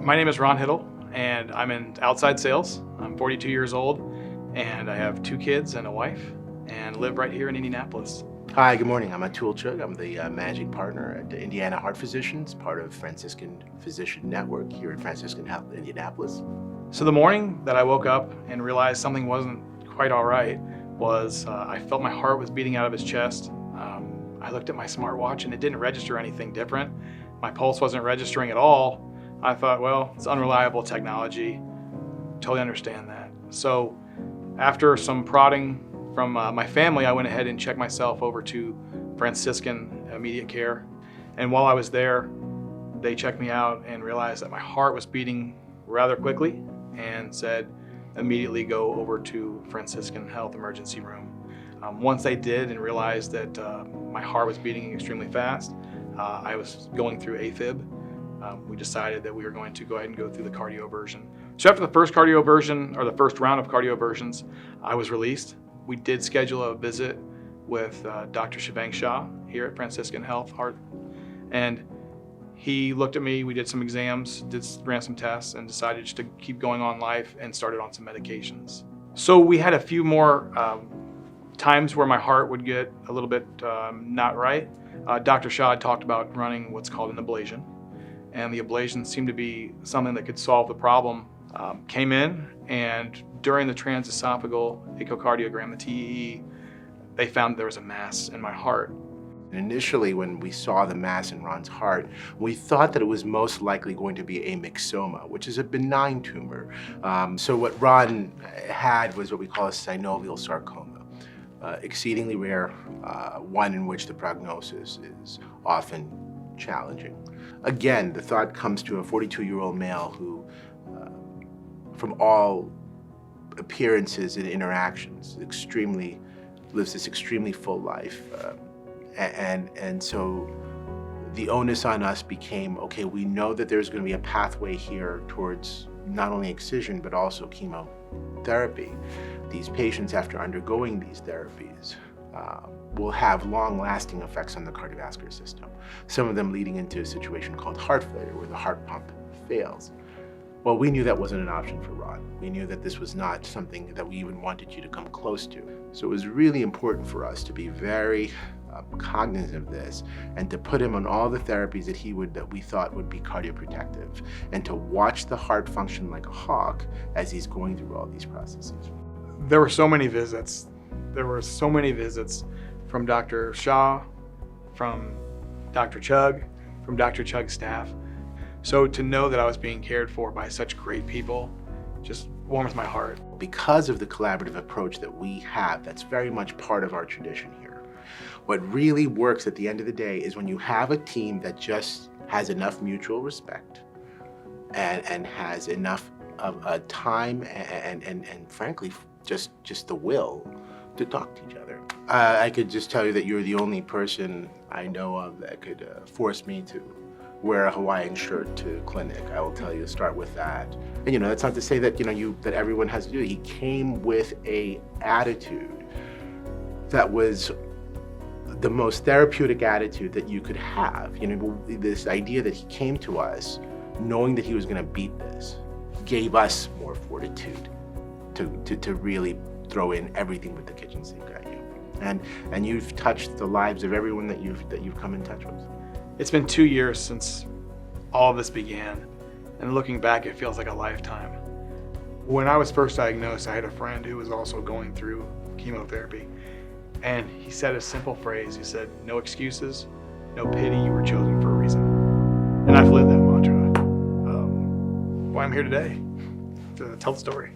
My name is Ron Hittel, and I'm in outside sales. I'm 42 years old, and I have 2 kids and a wife, and live right here in Indianapolis. Hi, good morning. I'm Atul Chugh. I'm the managing partner at Indiana Heart Physicians, part of Franciscan Physician Network here at Franciscan Health, Indianapolis. So the morning that I woke up and realized something wasn't quite all right was I felt my heart was beating out of his chest. I looked at my smartwatch and it didn't register anything different. My pulse wasn't registering at all. I thought, well, it's unreliable technology. Totally understand that. So after some prodding from my family, I went ahead and checked myself over to Franciscan Immediate Care. And while I was there, they checked me out and realized that my heart was beating rather quickly and said, immediately go over to Franciscan Health emergency room. Once they did and realized that my heart was beating extremely fast, I was going through AFib. We decided that we were going to go ahead and go through the cardioversion. So after the first cardioversion, or the first round of cardioversions, I was released. We did schedule a visit with Dr. Shivang Shah here at Franciscan Health Heart. And he looked at me, we did some exams, ran some tests, and decided just to keep going on life and started on some medications. So we had a few more times where my heart would get a little bit not right. Dr. Shah had talked about running what's called an ablation, and the ablation seemed to be something that could solve the problem. Came in, and during the transesophageal echocardiogram, the TEE, they found there was a mass in my heart. Initially, when we saw the mass in Ron's heart, we thought that it was most likely going to be a myxoma, which is a benign tumor. So what Ron had was what we call a synovial sarcoma, exceedingly rare, one in which the prognosis is often challenging. Again, the thought comes to a 42-year-old male who, from all appearances and interactions, lives this extremely full life. And so the onus on us became, okay, we know that there's going to be a pathway here towards not only excision, but also chemotherapy. These patients, after undergoing these therapies, will have long-lasting effects on the cardiovascular system, some of them leading into a situation called heart failure, where the heart pump fails. Well, we knew that wasn't an option for Ron. We knew that this was not something that we even wanted you to come close to. So it was really important for us to be very cognizant of this and to put him on all the therapies that we thought would be cardioprotective, and to watch the heart function like a hawk as he's going through all these processes. There were so many visits. There were so many visits from Dr. Shah, from Dr. Chugh, from Dr. Chugg's staff. So to know that I was being cared for by such great people just warms my heart. Because of the collaborative approach that we have, that's very much part of our tradition here. What really works at the end of the day is when you have a team that just has enough mutual respect and has enough of time and frankly, just the will to talk to each other. I could just tell you that you're the only person I know of that could force me to wear a Hawaiian shirt to clinic. I will tell you to start with that. And that's not to say that that everyone has to do it. He came with a attitude that was the most therapeutic attitude that you could have. This idea that he came to us knowing that he was going to beat this gave us more fortitude to really throw in everything with the kitchen sink at you. And you've touched the lives of everyone that you've come in touch with. It's been 2 years since all of this began, and looking back, it feels like a lifetime. When I was first diagnosed, I had a friend who was also going through chemotherapy, and he said a simple phrase. He said, "No excuses, no pity, you were chosen for a reason." And I've lived that mantra. Why I'm here today, to tell the story.